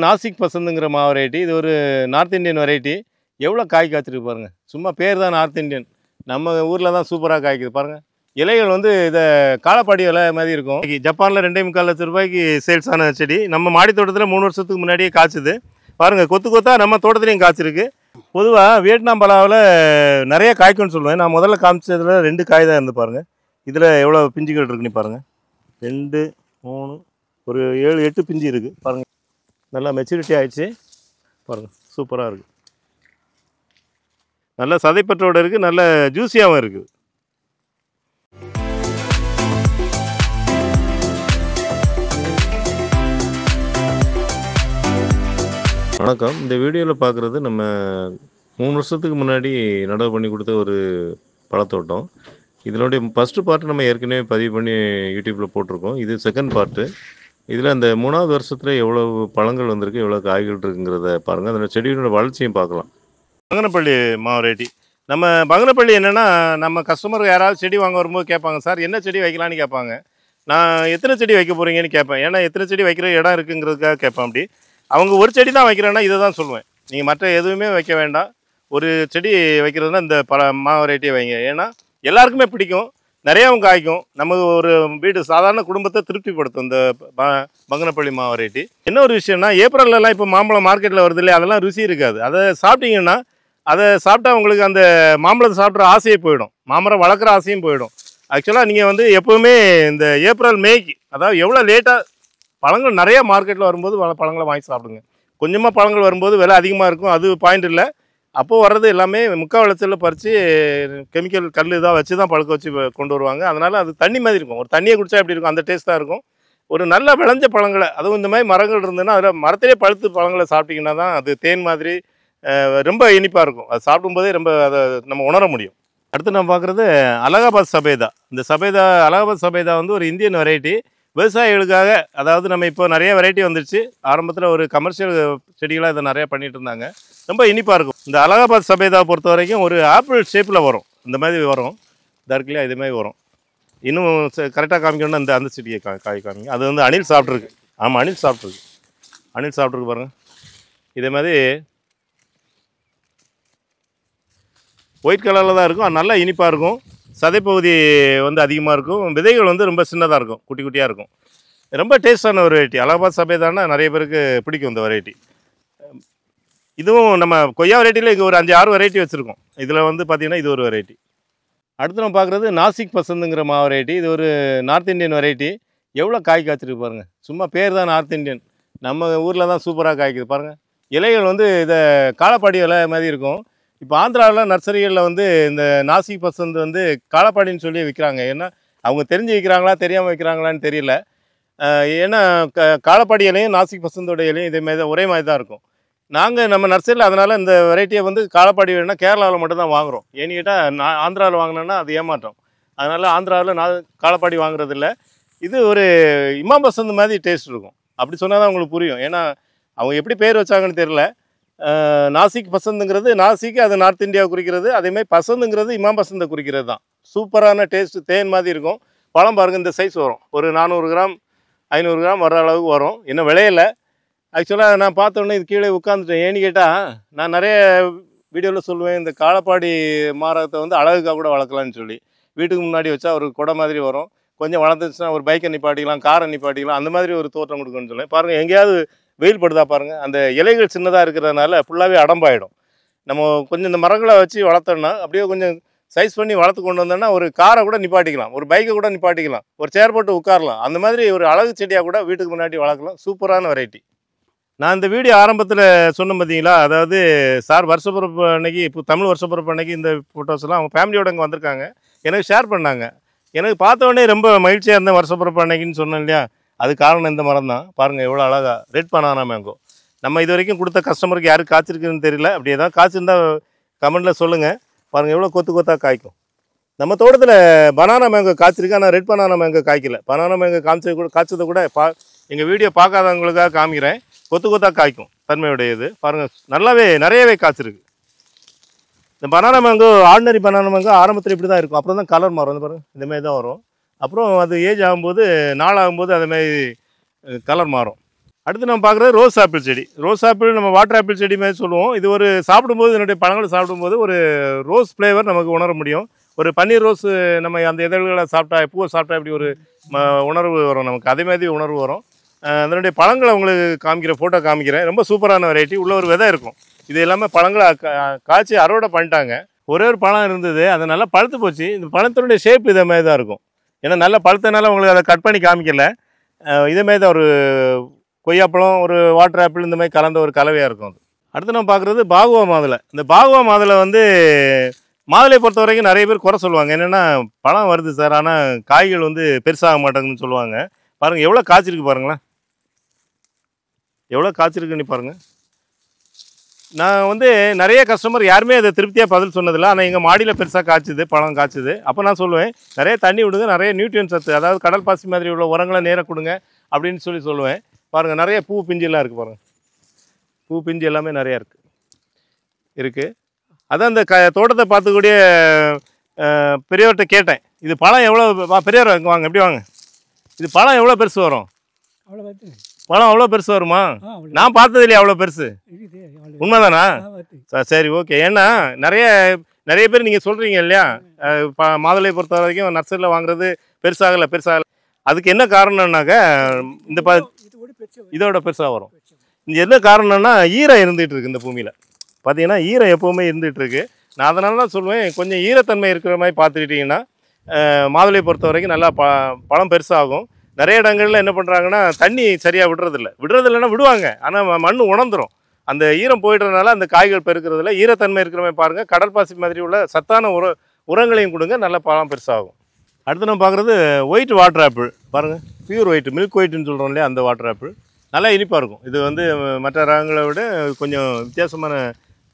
Nashik பசந்துங்கிற variety. இது ஒரு north Indian variety. எவ்வளோ காய் காய்ச்சிருக்கு பாருங்க. சும்மா பேர் தான் நார்த் இந்தியன். நம்ம ஊரில் தான் சூப்பராக காய்க்குது பாருங்க. இலைகள் வந்து இதை காலப்பாடி இலை மாதிரி இருக்கும். ஜப்பானில் 2.25 லட்சம் ரூபாய்க்கு சேல்ஸ் ஆன செடி. நம்ம மாடி தோட்டத்தில் 3 வருஷத்துக்கு முன்னாடியே காய்ச்சுது பாருங்க. கொத்து கொத்தா நம்ம தோட்டத்துலையும் காய்ச்சிருக்கு. பொதுவாக வியட்நாம் பலாவில் நிறைய காய்க்கும்னு சொல்லுவேன். நான் முதல்ல காமிச்சதில் 2 காய் தான் இருந்து பாருங்கள். இதில் எவ்வளோ பிஞ்சுகள் இருக்குன்னு பாருங்கள். 2, 3, ஒரு 7, 8 பிஞ்சு இருக்குது பாருங்கள். நல்லா மெச்சூரிட்டி ஆகிடுச்சு பாருங்கள். சூப்பராக இருக்குது. நல்ல சதைப்பற்றோடு இருக்குது. நல்ல ஜூஸியாகவும் இருக்குது. வணக்கம். இந்த வீடியோவில் பார்க்குறது நம்ம 3 வருஷத்துக்கு முன்னாடி நடவு பண்ணி கொடுத்த ஒரு பழத்தோட்டம். இதனுடைய ஃபஸ்ட்டு பார்ட்டு நம்ம ஏற்கனவே பதிவு பண்ணி யூடியூப்பில் போட்டிருக்கோம். இது செகண்ட் பார்ட்டு. இதில் அந்த 3வது வருஷத்தில் எவ்வளவு பழங்கள் வந்திருக்கு, எவ்வளோ காய்கள் இருக்குங்கிறத பாருங்கள். அதோட செடியோட வளர்ச்சியும் பார்க்கலாம். பங்கனப்பள்ளி வெரைட்டி. நம்ம பங்கனப்பள்ளி என்னென்னா, நம்ம கஸ்டமர் யாராவது செடி வாங்க வரும்போது கேட்பாங்க, சார் என்ன செடி வைக்கலான்னு கேட்பாங்க. நான் எத்தனை செடி வைக்க போகிறீங்கன்னு கேட்பேன். ஏன்னா எத்தனை செடி வைக்கிற இடம் இருக்குங்கிறதுக்காக கேட்பேன். அப்படி அவங்க ஒரு செடி தான் வைக்கிறேன்னா இதை தான் சொல்லுவேன். நீங்கள் மற்ற எதுவுமே வைக்க வேண்டாம். ஒரு செடி வைக்கிறதுனா இந்த வெரைட்டியை வைங்க. ஏன்னா எல்லாருக்குமே பிடிக்கும், நிறையாவும் காய்க்கும். நமக்கு ஒரு வீடு சாதாரண குடும்பத்தை திருப்திப்படுத்தும் இந்த பங்கனப்பள்ளி வெரைட்டி. என்ன ஒரு விஷயம்னா, ஏப்ரல்லாம் இப்போ மாம்பழம் மார்க்கெட்டில் வருது இல்லையா, அதெல்லாம் ருசி இருக்காது. அதை சாப்பிட்டீங்கன்னா, அதை சாப்பிட்டா உங்களுக்கு அந்த மாம்பழத்தை சாப்பிட்ற ஆசையே போயிடும், மாமரம் வளர்க்குற ஆசையும் போயிடும். ஆக்சுவலாக நீங்கள் வந்து எப்போவுமே இந்த ஏப்ரல் மேய்க்கு, அதாவது எவ்வளோ லேட்டாக பழங்கள் நிறையா மார்க்கெட்டில் வரும்போது பழங்களை வாங்கி சாப்பிடுங்க. கொஞ்சமாக பழங்கள் வரும்போது விலை அதிகமாக இருக்கும், அது பாயிண்ட் இல்லை. அப்போது வர்றது எல்லாமே முக்கால் விளைச்சலில் பறித்து கெமிக்கல் கல் இதாக வச்சு தான் பழுக்க வச்சு கொண்டு வருவாங்க. அதனால் அது தண்ணி மாதிரி இருக்கும். ஒரு தண்ணியை குடித்தா எப்படி இருக்கும், அந்த டேஸ்ட்டாக இருக்கும். ஒரு நல்ல விளைஞ்ச பழங்களை, அதுவும் இந்த மாதிரி மரங்கள் இருந்ததுன்னா அதில் மரத்திலே பழுத்து பழங்களை சாப்பிட்டிங்கன்னா தான் அது தேன் மாதிரி ரொம்ப இனிப்பாக இருக்கும். அது சாப்பிடும்போதே ரொம்ப அதை நம்ம உணர முடியும். அடுத்து நம்ம பார்க்குறது அலகாபாத் சபேதா. இந்த அலகாபாத் சபேதா வந்து ஒரு இந்தியன் வெரைட்டி. விவசாயிகளுக்காக, அதாவது நம்ம இப்போ நிறைய வெரைட்டி வந்துடுச்சு. ஆரம்பத்தில் ஒரு கமர்ஷியல் செடிகளாக இதை நிறையா பண்ணிகிட்டு இருந்தாங்க. ரொம்ப இனிப்பாக இருக்கும். இந்த அலகாபாத் சபேதாவை பொறுத்த வரைக்கும் ஒரு ஆப்பிள் ஷேப்பில் வரும். இந்த மாதிரி வரும், தர்க்கிலையாக இது மாதிரி வரும். இன்னும் கரெக்டாக காமிக்கணும்னா அந்த செடியை காய் காமிங்க. அது வந்து அணில் சாப்பிட்ருக்கு. ஆமாம், அணில் சாப்பிட்ருக்கு பாருங்கள். இதே மாதிரி ஒயிட் கலரில் தான் இருக்கும். நல்லா இனிப்பாக இருக்கும். சதைப்பகுதி வந்து அதிகமாக இருக்கும். விதைகள் வந்து ரொம்ப சின்னதாக இருக்கும், குட்டி குட்டியாக இருக்கும். ரொம்ப டேஸ்டான ஒரு வெரைட்டி. அலகாபாத் சபேதானா நிறைய பேருக்கு பிடிக்கும் இந்த வெரைட்டி. இதுவும் நம்ம கொய்யா வெரைட்டியில் இது ஒரு 5-6 வெரைட்டி வச்சுருக்கோம். இதில் வந்து பார்த்திங்கன்னா இது ஒரு வெரைட்டி. அடுத்து நம்ம பார்க்குறது நாசிக் பசந்துங்கிற வெரைட்டி. இது ஒரு நார்த் இந்தியன் வெரைட்டி. எவ்வளோ காய் காய்ச்சிருக்கு பாருங்கள். சும்மா பேர் தான் நார்த் இந்தியன். நம்ம ஊரில் தான் சூப்பராக காய்க்குது பாருங்கள். இலைகள் வந்து இதை காலப்பாடி இலை மாதிரி இருக்கும். இப்போ ஆந்திராவில் நர்சரிகளில் வந்து இந்த நாசிக் பசந்து வந்து காலப்பாடின்னு சொல்லி விற்கிறாங்க. ஏன்னா அவங்க தெரிஞ்சு விற்கிறாங்களா தெரியாமல் விற்கிறாங்களான்னு தெரியல. ஏன்னா காலப்பாடி இலையும் நாசிக் பசந்தோட இலையும் இதேமாதிரி தான், ஒரே மாதிரி தான் இருக்கும். நாங்கள் நம்ம நர்சரியில் அதனால் இந்த வெரைட்டியை வந்து காலப்பாடி வேணும்னா கேரளாவில் மட்டும் தான் வாங்குகிறோம். ஏன்னு கேட்டால் ஆந்திராவில் வாங்கினோன்னா அது ஏமாற்றம். அதனால் ஆந்திராவில் காலப்பாடி வாங்குறதில்ல. இது ஒரு இமாம் பசந்து மாதிரி டேஸ்ட் இருக்கும். அப்படி சொன்னால் தான் உங்களுக்கு புரியும். ஏன்னா அவங்க எப்படி பேர் வச்சாங்கன்னு தெரியல. நாசிக் பசந்துங்கிறது நாசிக்கு, அது நார்த் இந்தியாவை குறிக்கிறது. அதேமாதிரி பசந்துங்கிறது இமாம் பசந்தை குறிக்கிறது தான். சூப்பரான டேஸ்ட்டு, தேன் மாதிரி இருக்கும். பழம் பாருங்கள், இந்த சைஸ் வரும். ஒரு 400 கிராம் 500 கிராம் வர அளவுக்கு வரும். இன்னும் விளையலை. ஆக்சுவலாக நான் பார்த்தோன்னே இது கீழே உட்காந்துட்டேன். ஏன்னு கேட்டால், நான் நிறைய வீடியோவில் சொல்லுவேன், இந்த காலப்பாடி மரத்தை வந்து அழகுக்காக கூட வளர்க்கலான்னு சொல்லி. வீட்டுக்கு முன்னாடி வச்சா ஒரு கொடை மாதிரி வரும். கொஞ்சம் வளர்ந்துச்சுன்னா ஒரு பைக்கை நிப்பாட்டிக்கலாம், காரை நிப்பாட்டிக்கலாம், அந்த மாதிரி ஒரு தோற்றம் கொடுக்குன்னு சொல்லுவேன். பாருங்கள், எங்கேயாவது வெயில் படுதா பாருங்கள். அந்த இலைகள் சின்னதாக இருக்கிறதுனால ஃபுல்லாகவே அடம்பாயிடும். நம்ம கொஞ்சம் இந்த மரங்களை வச்சு வளர்த்தோம்னா, அப்படியே கொஞ்சம் சைஸ் பண்ணி வளர்த்து கொண்டு வந்தோம்னா ஒரு காரை கூட நிப்பாட்டிக்கலாம், ஒரு பைக்கை கூட நிப்பாட்டிக்கலாம், ஒரு சேர் போட்டு உட்காரலாம். அந்த மாதிரி ஒரு அழகு செடியாக கூட வீட்டுக்கு முன்னாடி வளர்க்கலாம். சூப்பரான வெரைட்டி. நான் இந்த வீடியோ ஆரம்பத்தில் சொன்னேன் பார்த்தீங்களா, அதாவது சார் வருஷப்பிறப்பு அன்னைக்கு, இப்போ தமிழ் வருஷப்பிறப்பு அன்னைக்கு இந்த ஃபோட்டோஸ்லாம் அவங்க ஃபேமிலியோடு இங்கே வந்திருக்காங்க, எனக்கு ஷேர் பண்ணாங்க. எனக்கு பார்த்தோடனே ரொம்ப மகிழ்ச்சியாக இருந்தேன். வருஷப்பிறப்பு அன்னைக்குன்னு சொன்னேன் இல்லையா, அது காரணம் இந்த மரம் தான். பாருங்கள் எவ்வளோ அழகாக ரெட் பனானா மேங்கோ. நம்ம இது வரைக்கும் கொடுத்த கஸ்டமருக்கு யாருக்கு காய்ச்சிருக்குன்னு தெரியல. அப்படி ஏதாவது காய்ச்சிருந்தா கமெண்ட்டில் சொல்லுங்கள். பாருங்கள் எவ்வளோ கொத்து கொத்தாக காய்க்கும். நம்ம தோட்டத்தில் பனானா மேங்கோ காய்ச்சிருக்கு, ஆனால் ரெட் பனானா மேங்கோ காய்க்கல. பனானா மேங்கோ காய்ச்சதை கூட எங்கள் வீடியோ பார்க்காதவங்களுக்காக காமிக்கிறேன். கொத்து கொத்தாக காய்க்கும், தன்மையுடையது. பாருங்கள் நல்லாவே நிறையவே காய்ச்சிருக்கு. இந்த banana mango, ordinary banana mango ஆரம்பத்தில் இப்படி தான் இருக்கும். அப்புறம் தான் கலர் மாறும். வந்து பாருங்கள், இந்தமாரி தான் வரும். அப்புறம் அது ஏஜ் ஆகும்போது, நாள் ஆகும்போது அதுமாதிரி கலர் மாறும். அடுத்து நம்ம பார்க்குறது ரோஸ் ஆப்பிள் செடி. ரோஸ் ஆப்பிள் நம்ம வாட்டர் ஆப்பிள் செடி மாதிரி சொல்லுவோம். இது ஒரு சாப்பிடும்போது இதனுடைய பழங்களை சாப்பிடும்போது ஒரு ரோஸ் ஃப்ளேவர் நமக்கு உணர முடியும். ஒரு பன்னீர் ரோஸ் நம்ம அந்த இதழ்களை சாப்பிட்டா பூவை சாப்பிட்டா இப்படி ஒரு உணர்வு வரும் நமக்கு. அதே மாதிரி உணர்வு வரும். அதனுடைய பழங்களை உங்களுக்கு காமிக்கிறேன், ஃபோட்டோ காமிக்கிறேன். ரொம்ப சூப்பரான வெரைட்டி. உள்ள ஒரு விதை இருக்கும். இது எல்லாமே பழங்களை காய்ச்சி அறுவடை பண்ணிட்டாங்க. ஒரே ஒரு பழம் இருந்தது, அது நல்லா பழுத்து போச்சு. இந்த பழத்தினுடைய ஷேப் இதே மாதிரி தான் இருக்கும். ஏன்னா நல்லா பழுத்தனால உங்களுக்கு அதை கட் பண்ணி காமிக்கல. இதே மாதிரி தான் ஒரு கொய்யாப்பழம், ஒரு வாட்டர் ஆப்பிள் இந்த மாதிரி கலந்த ஒரு கலவையாக இருக்கும் அது. அடுத்து நம்ம பார்க்குறது பாகுவா மாதுளை. இந்த பாகுவா மாதுளை வந்து மாதுளையை பொறுத்த வரைக்கும் நிறைய பேர் குறை சொல்லுவாங்க. என்னென்னா பழம் வருது சார், ஆனால் காய்கள் வந்து பெருசாக மாட்டேங்குதுன்னு சொல்லுவாங்க. பாருங்கள் எவ்வளோ காய்ச்சிருக்கு பாருங்களேன், எவ்வளோ காய்ச்சிருக்குன்னு பாருங்கள். நான் வந்து நிறைய கஸ்டமர் யாருமே அதை திருப்தியாக பதில் சொன்னதில்லை. ஆனால் எங்கள் மாடியில் பெருசாக காய்ச்சுது, பழம் காய்ச்சுது. அப்போ நான் சொல்லுவேன் நிறைய தண்ணி விடுங்க, நிறைய நியூட்ரியன் சத்து, அதாவது கடல் பாசி மாதிரி உள்ள உரங்களை நேராக கொடுங்க அப்படின்னு சொல்லுவேன். பாருங்கள் நிறைய பூ பிஞ்செல்லாம் இருக்குது பாருங்கள், பூ பிஞ்சு எல்லாமே நிறையா இருக்குது. அதான் இந்த தோட்டத்தை பார்த்துக்கூடிய பெரியவர்கிட்ட கேட்டேன், இது பழம் எவ்வளோ பெரியவர் வாங்க எப்படி வாங்க, இது பழம் எவ்வளோ பெருசு வரும்? பழம் அவ்வளோ பெருசு வருமா? நான் பார்த்தது இல்லையா அவ்வளோ பெருசு? உண்மைதானா? சரி ஓகே. ஏன்னா நிறைய பேர் நீங்கள் சொல்கிறீங்க இல்லையா, மாதுளையை பொறுத்த வரைக்கும் நர்சரியில் வாங்குறது பெருசாகலை. அதுக்கு என்ன காரணம்னாக்க இந்த இதோட பெருசாக வரும். இங்கே என்ன காரணம்னா ஈரம் இருந்துகிட்டு இருக்குது இந்த பூமியில். பார்த்தீங்கன்னா ஈரம் எப்போவுமே இருந்துகிட்ருக்கு. நான் அதனால தான் சொல்லுவேன், கொஞ்சம் ஈரத்தன்மை இருக்கிற மாதிரி பார்த்துக்கிட்டிங்கன்னா மாதுளையை பொறுத்த வரைக்கும் நல்லா பழம் பெருசாகும். நிறைய இடங்களில் என்ன பண்ணுறாங்கன்னா தண்ணி சரியாக விடுறதில்லைன்னா விடுவாங்க, ஆனால் மண் உணர்ந்துடும். அந்த ஈரம் போய்டுறதுனால அந்த காய்கள் பெருக்கிறதுல ஈரத்தன்மை இருக்கிற மாதிரி பாருங்கள். கடற்பாசி மாதிரி உள்ள சத்தான உரங்களையும் கொடுங்க, நல்ல பழம் பெருசாகும். அடுத்து நம்ம பார்க்குறது ஒயிட் வாட்டர் ஆப்பிள். பாருங்கள் பியூர் ஒயிட், மில்க் ஒயிட்னு சொல்கிறோம் இல்லையா, அந்த வாட்டர் ஆப்பிள் நல்லா இனிப்பாக இருக்கும். இது வந்து மற்ற ரகங்களை விட கொஞ்சம் வித்தியாசமான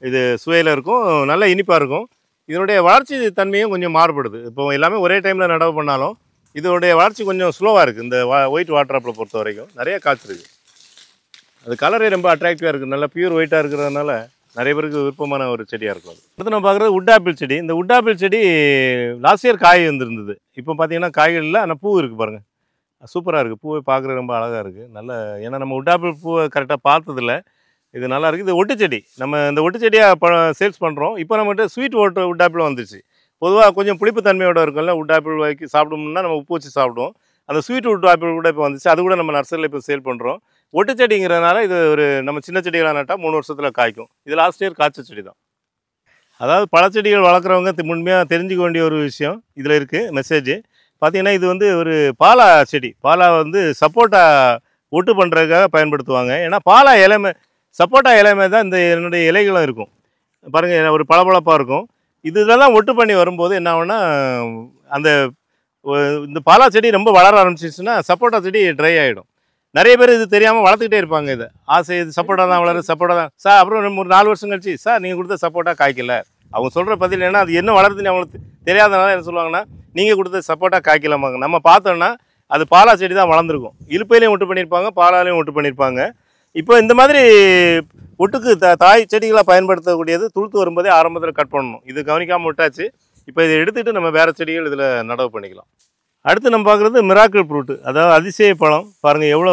இது சுவையில் இருக்கும், நல்லா இனிப்பாக இருக்கும். இதனுடைய வளர்ச்சி தன்மையும் கொஞ்சம் மாறுபடுது. இப்போ எல்லாமே ஒரே டைமில் நடவு பண்ணாலும் இதனுடைய வளர்ச்சி கொஞ்சம் ஸ்லோவாக இருக்குது. இந்த ஒயிட் வாட்டர் ஆப்பிளை பொறுத்த வரைக்கும் நிறைய காய்ச்சிருக்கு. அது கலரே ரொம்ப அட்ராக்டிவாக இருக்குது, நல்லா பியூர் ஒயிட்டாக இருக்கிறதுனால நிறைய பேருக்கு விருப்பமான ஒரு செடியாக இருக்கும். அது அடுத்து நம்ம பார்க்குறது உட் ஆப்பிள் செடி. இந்த உட் ஆப்பிள் செடி லாஸ்ட் இயர் காய் வந்துருந்தது. இப்போ பார்த்தீங்கன்னா காய்கள் இல்லை, ஆனால் பூ இருக்குது பாருங்கள், சூப்பராக இருக்குது. பூவை பார்க்குற ரொம்ப அழகாக இருக்குது. நல்ல ஏன்னா நம்ம உட் ஆப்பிள் பூவை கரெக்டாக பார்த்ததில்ல, இது நல்லா இருக்குது. இது ஒட்டு செடி, நம்ம இந்த ஒட்டு செடியாக சேல்ஸ் பண்ணுறோம். இப்போ நம்மகிட்ட ஸ்வீட் உட் ஆப்பிள் வந்துருச்சு. பொதுவாக கொஞ்சம் புளிப்பு தன்மையோடு இருக்கும்ல, உட் ஆப்பிள் வாங்கி சாப்பிடணும்னா நம்ம உப்பு வச்சு சாப்பிடுவோம். அந்த ஸ்வீட் உட் ஆப்பிள் கூட இப்போ வந்துச்சு, அது கூட நம்ம நர்சரியில் இப்போ சேல் பண்ணுறோம். ஒட்டு செடிங்கிறதுனால இது ஒரு நம்ம சின்ன செடிகளாக நட்டால் 3 வருஷத்தில் காய்க்கும். இது லாஸ்ட் இயர் காய்ச்ச செடி தான். அதாவது பழச்செடிகள் வளர்க்குறவங்க உண்மையாக தெரிஞ்சுக்க வேண்டிய ஒரு விஷயம் இதில் இருக்குது மெசேஜ். பார்த்தீங்கன்னா இது வந்து ஒரு பாலா செடி. பாலா வந்து சப்போட்டா ஒட்டு பண்ணுறதுக்காக பயன்படுத்துவாங்க. ஏன்னா பாலா இலைமை சப்போட்டா இலைமை தான் இந்த என்னுடைய இலைகளும் இருக்கும் பாருங்கள், ஒரு பளபளப்பாக இருக்கும். இதெல்லாம் ஒட்டு பண்ணி வரும்போது என்ன ஆகும்னா அந்த இந்த பாலா செடி ரொம்ப வளர ஆரம்பிச்சிச்சுன்னா சப்போட்டா செடி ட்ரை ஆகிடும். நிறைய பேர் இது தெரியாமல் வளர்த்துக்கிட்டே இருப்பாங்க. இது ஆசை, இது சப்போட்டா தான் வளருது, சப்போட்டா தான் சார். அப்புறம் ஒரு 4 வருஷம் கழிச்சு சார் நீங்கள் கொடுத்த சப்போட்டா காய்க்கல. அவங்க சொல்கிற பதில் ஏன்னா அது என்ன வளருதுன்னு அவங்களுக்கு தெரியாதனால என்ன சொல்லுவாங்கன்னா நீங்கள் கொடுத்த சப்போட்டா காய்க்கலாமாங்க. நம்ம பார்த்தோன்னா அது பாலா செடி தான் வளர்ந்துருக்கும். இலுப்பையிலையும் ஒட்டு பண்ணியிருப்பாங்க, பாலாலையும் ஒட்டு பண்ணியிருப்பாங்க. இப்போ இந்த மாதிரி ஒட்டுக்கு தாய் செடிகளாக பயன்படுத்தக்கூடியது துளுத்து வரும்போதே ஆரம்பத்தில் கட் பண்ணணும். இது கவனிக்காமல் விட்டாச்சு. இப்போ இதை எடுத்துகிட்டு நம்ம வேறு செடிகள் இதில் நடவு பண்ணிக்கலாம். அடுத்து நம்ம பார்க்குறது மிராக்கிள் ஃப்ரூட்டு, அதாவது அதிசய பழம். பாருங்கள் எவ்வளோ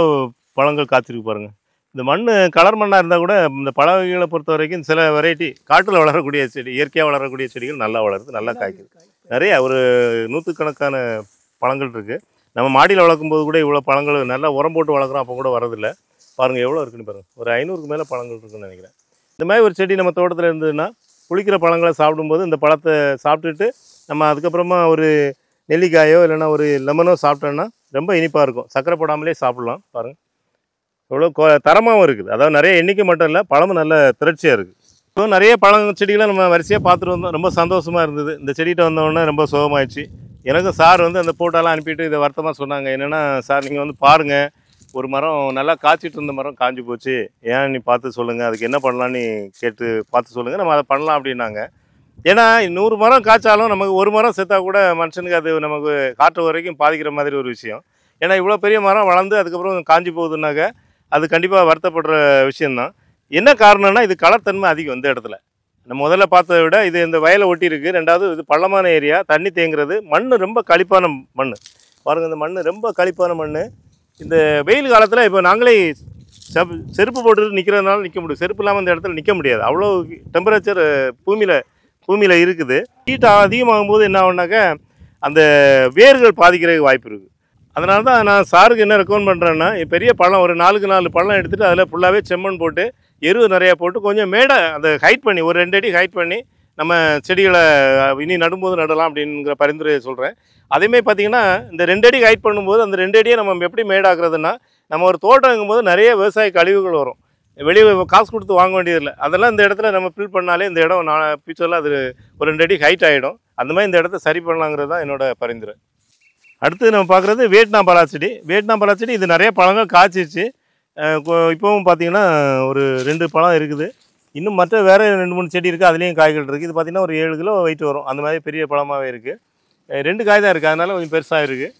பழங்கள் காய்ச்சிருக்கு பாருங்கள். இந்த மண் கலர் மண்ணாக இருந்தால் கூட இந்த பழ வகைகளை பொறுத்த வரைக்கும் சில வெரைட்டி காட்டில் வளரக்கூடிய செடி, இயற்கையாக வளரக்கூடிய செடிகள் நல்லா வளருது, நல்லா காய்க்குது. நிறைய ஒரு 100கணக்கான பழங்கள் இருக்குது. நம்ம மாடியில் வளர்க்கும்போது கூட இவ்வளோ பழங்கள் நல்லா உரம் போட்டு வளர்க்குறோம், அப்போ கூட வரதில்லை. பாருங்கள் எவ்வளோ இருக்குன்னு பாருங்கள், ஒரு 500க்கு மேலே பழங்கள் இருக்குன்னு நினைக்கிறேன். இந்த மாதிரி ஒரு செடி நம்ம தோட்டத்தில் இருந்ததுன்னா புளிக்கிற பழங்களை சாப்பிடும்போது இந்த பழத்தை சாப்பிட்டுட்டு நம்ம அதுக்கப்புறமா ஒரு நெல்லிக்காயோ இல்லைன்னா ஒரு லெமனோ சாப்பிட்டோன்னா ரொம்ப இனிப்பாக இருக்கும். சக்கரை போடாமலே சாப்பிட்லாம். பாருங்கள் எவ்வளோ தரமாகவும் இருக்குது. அதாவது நிறைய எண்ணிக்கை மட்டும் இல்லை, பழமும் நல்ல திரட்சியாக இருக்குது. இப்போ நிறைய செடிகளை நம்ம வரிசையாக பார்த்துட்டு வந்தோம், ரொம்ப சந்தோஷமாக இருந்தது. இந்த செடிகிட்ட வந்தோடனே ரொம்ப சுகமாயிடுச்சு. எனக்கும் சார் வந்து அந்த ஃபோட்டோலாம் அனுப்பிட்டு இதை வருத்தமாக சொன்னாங்க. என்னென்னா சார் நீங்கள் வந்து பாருங்கள், ஒரு மரம் நல்லா காய்ச்சிட்டு இருந்த மரம் காஞ்சி போச்சு, ஏன் நீ பார்த்து சொல்லுங்கள், அதுக்கு என்ன பண்ணலான்னு கேட்டு பார்த்து சொல்லுங்கள், நம்ம அதை பண்ணலாம் அப்படின்னாங்க. ஏன்னா 100 மரம் காய்ச்சாலும் நமக்கு ஒரு மரம் செத்தா கூட மனுஷனுக்கு அது நமக்கு காற்று வரைக்கும் பாதிக்கிற மாதிரி ஒரு விஷயம். ஏன்னா இவ்வளோ பெரிய மரம் வளர்ந்து அதுக்கப்புறம் காஞ்சி போகுதுன்னாக்க அது கண்டிப்பாக வருத்தப்படுற விஷயந்தான். என்ன காரணம்னா இது கலர் தன்மை அதிகம். இந்த இடத்துல நம்ம முதல்ல பார்த்ததை விட இது இந்த வயலை ஒட்டி இருக்குது. ரெண்டாவது இது பள்ளமான ஏரியா, தண்ணி தேங்குறது, மண் ரொம்ப களிப்பான மண். பாருங்கள் இந்த மண் ரொம்ப களிப்பான மண். இந்த வெயில் காலத்தில் இப்போ நாங்களே செருப்பு போட்டுட்டு நிற்கிறதுனால நிற்க முடியும், செருப்பு இல்லாமல் அந்த இடத்துல நிற்க முடியாது. அவ்வளோ டெம்பரேச்சர் பூமியில் இருக்குது. ஹீட் அதிகமாகும் போது என்ன ஆகுனாக்கா அந்த வேர்கள் பாதிக்கிறதுக்கு வாய்ப்பு இருக்குது. அதனால தான் நான் சாருக்கு என்ன ரெக்கமெண்ட் பண்ணுறேன்னா, பெரிய பழம் ஒரு 4க்கு 4 பழம் எடுத்துகிட்டு அதில் ஃபுல்லாகவே செம்மண் போட்டு எருவு நிறையா போட்டு கொஞ்சம் மேடை அதை ஹைட் பண்ணி ஒரு 2 அடி ஹைட் பண்ணி நம்ம செடிகளை இனி நடும்போது நடலாம் அப்படிங்கிற பரிந்துரையை சொல்கிறேன். அதேமாதிரி பார்த்திங்கன்னா இந்த 2 அடி ஹைட் பண்ணும்போது அந்த 2 அடியை நம்ம எப்படி மேடாக்குறதுன்னா, நம்ம ஒரு தோட்டங்கும்போது நிறைய விவசாய கழிவுகள் வரும், வெளியே காசு கொடுத்து வாங்க வேண்டியதில்லை. அதெல்லாம் இந்த இடத்துல நம்ம ஃபில் பண்ணாலே இந்த இடம் ஃபியூச்சரில் அது ஒரு 2 அடி ஹைட் ஆகிடும். அந்த மாதிரி இந்த இடத்த சரி பண்ணலாங்கிறது தான் என்னோட பரிந்துரை. அடுத்து நம்ம பார்க்குறது வியட்நாம் பலாச்செடி. வியட்நாம் பலாச்செடி இது நிறைய பழங்கள் காய்ச்சிச்சு. இப்போவும் பார்த்திங்கன்னா ஒரு 2 பழம் இருக்குது. இன்னும் மற்ற வேறு 2-3 செடி இருக்குது, அதுலேயும் காய்கள் இருக்குது. இது பார்த்திங்கன்னா ஒரு 7 கிலோ வெயிட் வரும், அந்த மாதிரி பெரிய பழமாகவே இருக்குது. 2 காய் தான் இருக்குது, அதனால் கொஞ்சம் பெருசாக இருக்குது.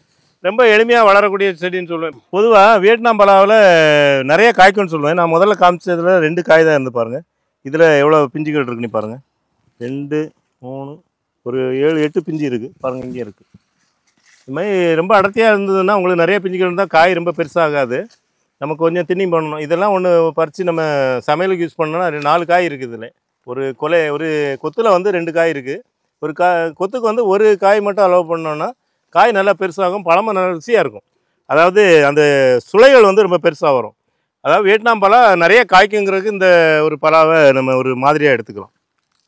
ரொம்ப எளிமையாக வளரக்கூடிய செடின்னு சொல்லுவேன். பொதுவாக வியட்நாம் பலாவில் நிறைய காய்க்கும்னு சொல்லுவேன். நான் முதல்ல காமிச்சதில் 2 காய் தான் இருந்து பாருங்கள். இதில் எவ்வளோ பிஞ்சுகள் இருக்குன்னு பாருங்கள். 2, 3, ஒரு 7, 8 பிஞ்சு இருக்குது பாருங்கள், இங்கே இருக்குது. இது மாதிரி ரொம்ப அடர்த்தியாக இருந்ததுன்னா உங்களுக்கு நிறைய பிஞ்சுகள் இருந்தால் காய் ரொம்ப பெருசாகாது, நமக்கு கொஞ்சம் தின்னி பண்ணணும். இதெல்லாம் ஒன்று பறித்து நம்ம சமையலுக்கு யூஸ் பண்ணோன்னா 4 காய் இருக்குது. இதில் ஒரு கொத்தில் வந்து 2 காய் இருக்குது. ஒரு கொத்துக்கு வந்து ஒரு காய் மட்டும் அலோவ் பண்ணோன்னா காய் நல்லா பெருசாகும், பழமும் நல்லா ருசியாக இருக்கும். அதாவது அந்த சுளைகள் வந்து ரொம்ப பெருசாக வரும். அதாவது வியட்நாம் பலா நிறைய காய்க்குங்கிறதுக்கு இந்த ஒரு பலாவை நம்ம ஒரு மாதிரியாக எடுத்துக்கலாம்.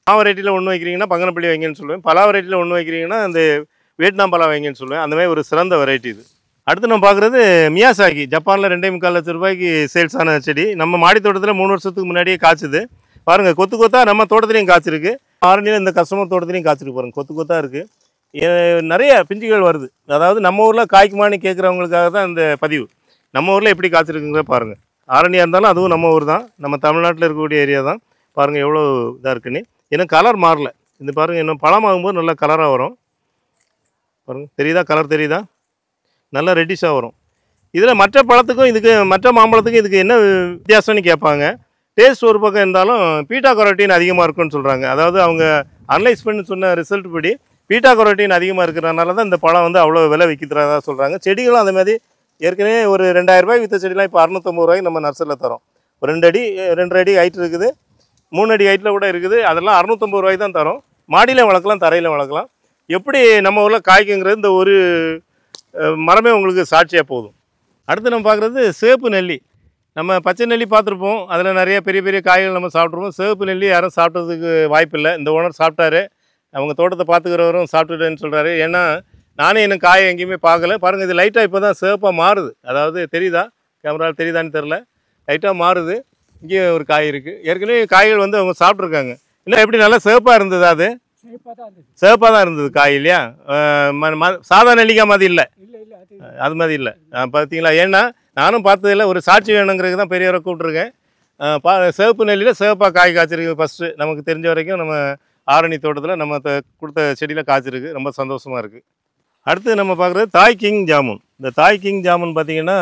பலா வெரைட்டியில் ஒன்று வைக்கிறீங்கன்னா பங்கனப்பள்ளி வைங்கன்னு சொல்லுவேன், பலா வெரைட்டியில் ஒன்று வைக்கிறீங்கன்னா இந்த வியட்நாம் பலா வைங்கன்னு சொல்லுவேன். அந்த மாதிரி ஒரு சிறந்த வெரைட்டி இது. அடுத்து நம்ம பார்க்குறது மியாசாகி. ஜப்பானில் 2.25 லட்சம் ரூபாய்க்கு சேல்ஸ் ஆன செடி. நம்ம மாடி தோட்டத்தில் 3 வருஷத்துக்கு முன்னாடியே காய்ச்சுது பாருங்கள். கொத்து கொத்தாக நம்ம தோட்டத்துலேயும் காய்ச்சிருக்கு, ஆரணியில் இந்த கஸ்டமர் தோட்டத்துலேயும் காய்ச்சிருக்கு பாருங்கள். கொத்து கொத்தாக இருக்குது, நிறைய பிஞ்சுகள் வருது. அதாவது நம்ம ஊரில் காய்க்குமான்னு கேட்குறவங்களுக்காக தான் இந்த பதிவு. நம்ம ஊரில் எப்படி காய்ச்சிருக்குங்கிற பாருங்கள். ஆரணியாக இருந்தாலும் அதுவும் நம்ம ஊர் தான், நம்ம தமிழ்நாட்டில் இருக்கக்கூடிய ஏரியா தான். பாருங்கள் எவ்வளோ இதாக இருக்குன்னு. ஏன்னா கலர் மாறல. இந்த பாருங்கள், இன்னும் பழமாகும்போது நல்லா கலராக வரும் பாருங்கள். தெரியுதா, கலர் தெரியுதா, நல்லா ரெட்டிஷாக வரும். இதில் மற்ற பழத்துக்கும் இதுக்கு, மற்ற மாம்பழத்துக்கும் இதுக்கு என்ன வித்தியாசம்னு கேட்பாங்க. டேஸ்ட் ஒரு பக்கம் இருந்தாலும் பீட்டா கரோட்டின் அதிகமாக இருக்குன்னு சொல்கிறாங்க. அதாவது அவங்க அனலைஸ் பண்ணி சொன்ன ரிசல்ட் படி பீட்டா கரோட்டின் அதிகமாக இருக்கிறதுனால தான் இந்த பழம் வந்து அவ்வளோ விலை விற்கிறதா சொல்கிறாங்க. செடிகளும் அந்த மாதிரி ஏற்கனவே ஒரு 2000 ரூபாய் விற்ற செடிலாம் இப்போ 650 ரூபாய்க்கு நம்ம நர்சரியில் தரோம். ஒரு 2 அடி 2.5 அடி ஹைட் இருக்குது, 3 அடி ஹைட்டில் கூட இருக்குது. அதெல்லாம் 650 ரூபாய்க்கு தான் தரோம். மாடியில் வளர்க்கலாம், தரையில் வளர்க்கலாம். எப்படி நம்ம ஊரில் காய்க்குங்கிறது இந்த ஒரு மரமே உங்களுக்கு சாட்சியாக போதும். அடுத்து நம்ம பார்க்குறது சிவப்பு நெல்லி. நம்ம பச்சை நெல்லி பார்த்துருப்போம், அதில் நிறைய பெரிய பெரிய காய்கள் நம்ம சாப்பிட்ருப்போம். சிவப்பு நெல்லி யாரும் சாப்பிட்டதுக்கு வாய்ப்பில்லை. இந்த ஓனர் சாப்பிட்டாரு, அவங்க தோட்டத்தை பார்த்துக்கிறவரும் சாப்பிட்டுட்டேன்னு சொல்கிறாரு. ஏன்னா நானே இன்னும் காயை எங்கேயுமே பார்க்கல. பாருங்கள், இது லைட்டாக இப்போ தான் சிவப்பாக மாறுது. அதாவது தெரியுதா, கேமராவில் தெரியுதான்னு தெரில, லைட்டாக மாறுது. இங்கே ஒரு காய் இருக்குது. ஏற்கனவே காய்கள் வந்து அவங்க சாப்பிட்ருக்காங்க. இன்னும் எப்படி நல்லா சிவப்பாக இருந்தது, அது சிவப்பாக தான் இருந்தது காய் இல்லையா, சாதா நெல்லிக்காய் மாதிரி இல்லை, அது மாதிரி இல்லை. பார்த்தீங்களா, ஏன்னா நானும் பார்த்ததில்ல, ஒரு சாட்சி வேணுங்கிறது தான் பெரியவரை கூப்பிட்ருக்கேன். சிவப்பு நெல்லியில் சிவப்பாக காய் காய்ச்சிருக்கு ஃபஸ்ட்டு. நமக்கு தெரிஞ்ச வரைக்கும் நம்ம ஆரணி தோட்டத்தில் நம்ம கொடுத்த செடியில் காய்ச்சிருக்கு, ரொம்ப சந்தோஷமாக இருக்குது. அடுத்து நம்ம பார்க்குறது தாய் கிங் ஜாமுன். இந்த தாய் கிங் ஜாமுன் பார்த்திங்கன்னா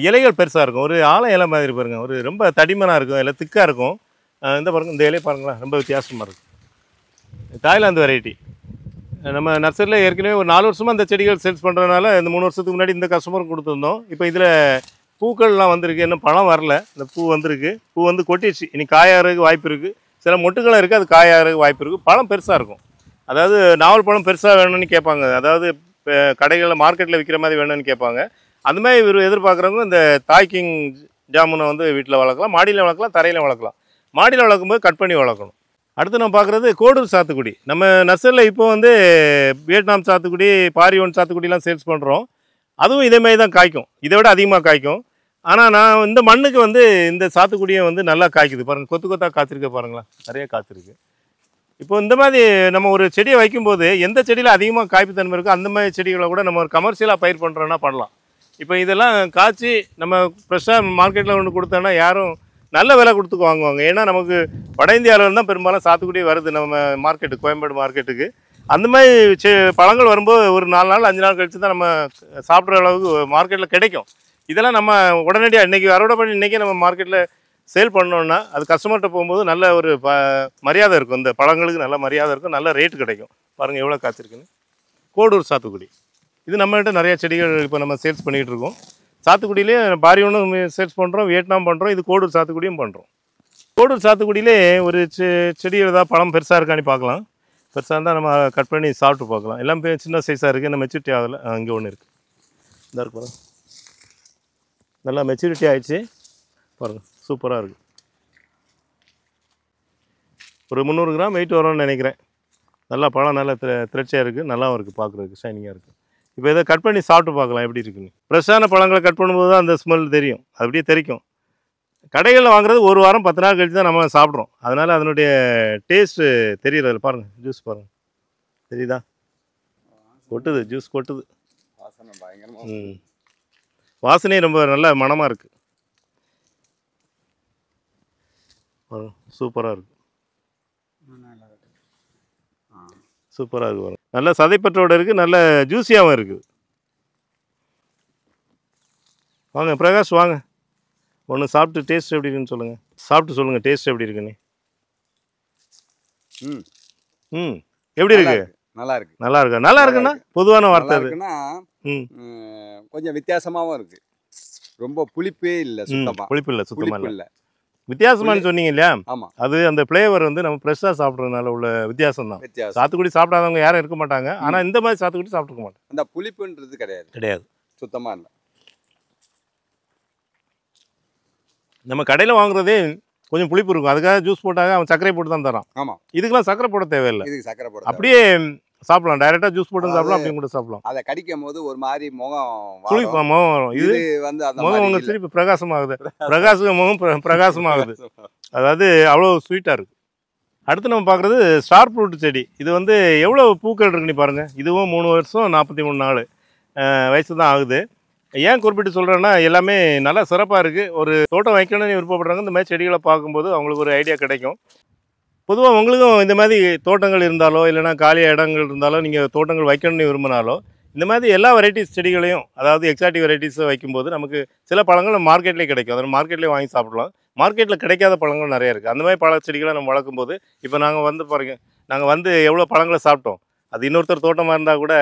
இலைகள் பெருசாக இருக்கும், ஒரு ஆலை இலை மாதிரி பாருங்கள், ஒரு ரொம்ப தடிமனாக இருக்கும், இலை திக்காக இருக்கும். இந்த பாருங்கள், இந்த இலையை பாருங்களேன், ரொம்ப வித்தியாசமாக இருக்கும். Thailand variety. நம்ம நர்சரியில் ஏற்கனவே ஒரு 4 வருஷமாக இந்த செடிகள் சேல்ஸ் பண்ணுறதுனால இந்த 3 வருஷத்துக்கு முன்னாடி இந்த கஸ்டமருக்கு கொடுத்துருந்தோம். இப்போ இதில் பூக்கள்லாம் வந்திருக்கு, இன்னும் பழம் வரல, இந்த பூ வந்திருக்கு. பூ வந்து கொட்டிடுச்சு, இனி காயாகிறதுக்கு வாய்ப்பு இருக்குது. சில மொட்டுகளும் இருக்குது, அது காயாகிறதுக்கு வாய்ப்பு இருக்குது. பழம் பெருசாக இருக்கும். அதாவது நாவல் பழம் பெருசாக வேணும்னு கேட்பாங்க, அதாவது இப்போ கடைகளில் மார்க்கெட்டில் விற்கிற மாதிரி வேணும்னு கேட்பாங்க. அந்த மாதிரி இவர் எதிர்பார்க்குறவங்க இந்த தாய் கிங் ஜாமுனை வந்து வீட்டில் வளர்க்கலாம், மாடியில் வளர்க்கலாம், தரையில் வளர்க்கலாம். மாடியில் வளர்க்கும்போது கட் பண்ணி வளர்க்கணும். அடுத்து நம்ம பார்க்குறது கோடூர் சாத்துக்குடி. நம்ம நர்சரியில் இப்போ வந்து வியட்நாம் சாத்துக்குடி, பாரியோன் சாத்துக்குடிலாம் சேல்ஸ் பண்ணுறோம். அதுவும் இதேமாதிரி தான் காய்க்கும், இதை விட அதிகமாக காய்க்கும். ஆனால் நான் இந்த மண்ணுக்கு வந்து இந்த சாத்துக்குடியை வந்து நல்லா காய்க்குது பாருங்கள், கொத்து கொத்தாக காய்ச்சிருக்க பாருங்களேன், நிறைய காய்ச்சிருக்கு. இப்போ இந்த மாதிரி நம்ம ஒரு செடியை வைக்கும்போது எந்த செடியில் அதிகமாக காய்ப்புத்தன்மை இருக்கோ அந்த மாதிரி செடிகளை கூட நம்ம ஒரு கமர்ஷியலாக பயிர் பண்ணுறோன்னா பண்ணலாம். இப்போ இதெல்லாம் காய்ச்சி நம்ம ஃப்ரெஷ்ஷாக மார்க்கெட்டில் கொண்டு கொடுத்தோன்னா யாரும் நல்ல விலை கொடுத்து வாங்குவாங்க. ஏன்னா நமக்கு வட இந்தியாவில் தான் பெரும்பாலும் சாத்துக்குடி வருது நம்ம மார்க்கெட்டுக்கு, கோயம்பேடு மார்க்கெட்டுக்கு. அந்த மாதிரி பழங்கள் வரும்போது ஒரு 4 நாள் 5 நாள் கழித்து தான் நம்ம சாப்பிட்ற அளவுக்கு மார்க்கெட்டில் கிடைக்கும். இதெல்லாம் நம்ம உடனடியாக இன்றைக்கி அறுவடை பண்ணி இன்றைக்கி நம்ம மார்க்கெட்டில் சேல் பண்ணோன்னா அது கஸ்டமர்கிட்ட போகும்போது நல்ல ஒரு மரியாதை இருக்கும், இந்த பழங்களுக்கு நல்ல மரியாதை இருக்கும், நல்ல ரேட்டு கிடைக்கும். பாருங்கள் எவ்வளோ காய்ச்சிருக்குன்னு. கோடூர் சாத்துக்குடி இது நம்மகிட்ட நிறைய செடிகள் இப்போ நம்ம சேல்ஸ் பண்ணிகிட்டு இருக்கோம். சாத்துக்குடியிலே பாரியூனும் சேல்ஸ் பண்ணுறோம், வியட்நாம் பண்ணுறோம், இது கோடூர் சாத்துக்குடியும் பண்ணுறோம். கோடூர் சாத்துக்குடியிலே ஒரு செடியில் ஏதாவது பழம் பெருசாக இருக்கான்னு பார்க்கலாம். பெருசாக இருந்தால் நம்ம கட் பண்ணி சாப்பிட்டு பார்க்கலாம். எல்லாம் சின்ன சைஸாக இருக்குது, இன்னும் மெச்சூரிட்டி ஆகலை. இங்கே ஒன்று இருக்குது, இந்த இருக்கு பாருங்கள், நல்லா மெச்சூரிட்டி ஆகிடுச்சு பாருங்கள், சூப்பராக இருக்குது. ஒரு 300 கிராம் வெயிட் வரும்னு நினைக்கிறேன். நல்லா பழம் நல்லா திரட்சியாக இருக்குது, நல்லாவும் இருக்குது, பார்க்குறதுக்கு ஷைனிங்காக இருக்குது. இப்போ இதை கட் பண்ணி சாப்பிட்டு பார்க்கலாம் எப்படி இருக்குன்னு. ஃப்ரெஷ்ஷான பழங்களை கட் பண்ணும்போது தான் அந்த ஸ்மெல் தெரியும், அது அப்படியே தெரிக்கும். கடைகளில் வாங்குறது ஒரு வாரம் 10 நாள் கழிச்சு தான் நம்ம சாப்பிட்றோம், அதனால் அதனுடைய டேஸ்ட்டு தெரியல. பாருங்கள், ஜூஸ் பாருங்கள், தெரியுதா? கொட்டுது, ஜூஸ் கொட்டுது. வாசனையே ரொம்ப நல்ல மணமாக இருக்குது. சூப்பராக இருக்குது, சூப்பராக இருக்குது பாருங்கள். நல்ல சதைப்பற்றோடு இருக்குது, நல்ல ஜூஸியாகவும் இருக்குது. வாங்க பிரகாஷ், வாங்க ஒன்று சாப்பிட்டு டேஸ்ட் எப்படி இருக்குன்னு சொல்லுங்கள். சாப்பிட்டு சொல்லுங்கள் டேஸ்ட் எப்படி இருக்குன்னு. எப்படி இருக்கு? நல்லா இருக்கு. நல்லா இருக்கு. நல்லா இருக்குன்னா பொதுவான வார்த்தை அது. கொஞ்சம் வித்தியாசமாகவும் இருக்கு. ரொம்ப புளிப்பே இல்லை, சுத்தமாக புளிப்பு இல்லை, சுத்தமாக இல்லை. வித்தியாசமானு சொன்னீங்க இல்லையா? ஆமாம், அது அந்த ஃப்ளேவர் வந்து நம்ம ஃப்ரெஷ்ஷாக சாப்பிட்றதுனால உள்ள வித்தியாசம் தான். சாத்துக்குடி சாப்பிடாதவங்க யாரும் இருக்க மாட்டாங்க, ஆனால் இந்த மாதிரி சாத்துக்குடி சாப்பிட்டுக்க மாட்டாங்க. அந்த புளிப்புன்றது கிடையாது, சுத்தமாக இல்லை. நம்ம கடையில் வாங்குறதே கொஞ்சம் புளிப்பு இருக்கும், அதுக்காக ஜூஸ் போட்டாங்க அவன் சர்க்கரை போட்டு தான் தரான். ஆமாம், இதுக்கெல்லாம் சர்க்கரை போட தேவையில்லை, இதுக்கு சர்க்கரை போட அப்படியே சாப்பிடலாம், டைரெக்டாக ஜூஸ் போட்டு சாப்பிடலாம், அப்படியும் கூட சாப்பிடலாம். அதை கடிக்கும் போது ஒரு மாதிரி முகம் வரும். இது வந்து அந்த முகம் உங்கள் திருப்பி பிரகாசமாகுது, முகம் பிரகாசமாகுது, அதாவது அவ்வளோ ஸ்வீட்டாக இருக்குது. அடுத்து நம்ம பார்க்குறது ஸ்டார் ஃப்ரூட் செடி. இது வந்து எவ்வளோ பூக்கள் இருக்குன்னு பாருங்கள். இதுவும் 3 வருஷம் 43 நாள் வயசு தான் ஆகுது. ஏன் குறிப்பிட்டு சொல்கிறேன்னா எல்லாமே நல்லா சிறப்பாக இருக்குது. ஒரு தோட்டம் வைக்கணும்னு விருப்பப்படுறாங்க, இந்த மாதிரி செடிகளை பார்க்கும்போது அவங்களுக்கு ஒரு ஐடியா கிடைக்கும். பொதுவாக உங்களுக்கும் இந்த மாதிரி தோட்டங்கள் இருந்தாலோ இல்லைனா காலியாக இடங்கள் இருந்தாலோ நீங்கள் தோட்டங்கள் வைக்கணும்னு விரும்பினாலோ இந்த மாதிரி எல்லா வெரைட்டிஸ் செடிகளையும், அதாவது எக்ஸாட்டிக் வெரைட்டிஸை வைக்கும்போது நமக்கு சில பழங்கள் நம்ம மார்க்கெட்லேயே கிடைக்கும், அதை மார்க்கெட்லேயே வாங்கி சாப்பிடலாம். மார்க்கெட்டில் கிடைக்காத பழங்கள் நிறைய இருக்குது. அந்த மாதிரி பழ செடிகளை நம்ம வளர்க்கும்போது இப்போ நாங்கள் வந்து பாருங்க, நாங்கள் வந்து எவ்வளோ பழங்களை சாப்பிட்டோம். அது இன்னொருத்தர் தோட்டமாக இருந்தால் கூட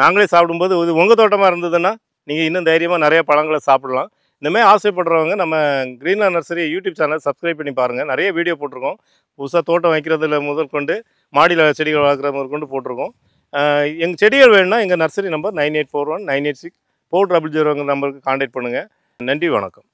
நாங்களே சாப்பிடும்போது இது உங்கள் தோட்டமாக இருந்ததுன்னா நீங்கள் இன்னும் தைரியமாக நிறைய பழங்களை சாப்பிடலாம். இந்தமாதிரி ஆசைப்படுறவங்க நம்ம Greenland nursery YouTube channel subscribe பண்ணி பாருங்கள். நிறைய வீடியோ போட்டிருக்கோம். புதுசாக தோட்டம் வைக்கிறதுல முதற்கொண்டு மாடியில் செடிகள் வளர்க்குறது முதற்கொண்டு போட்டிருக்கோம். எங்கள் செடிகள் வேணும்னா எங்கள் நர்சரி நம்பர் 9841 986 4000 நம்பருக்கு கான்டாக்ட் பண்ணுங்கள். நன்றி, வணக்கம்.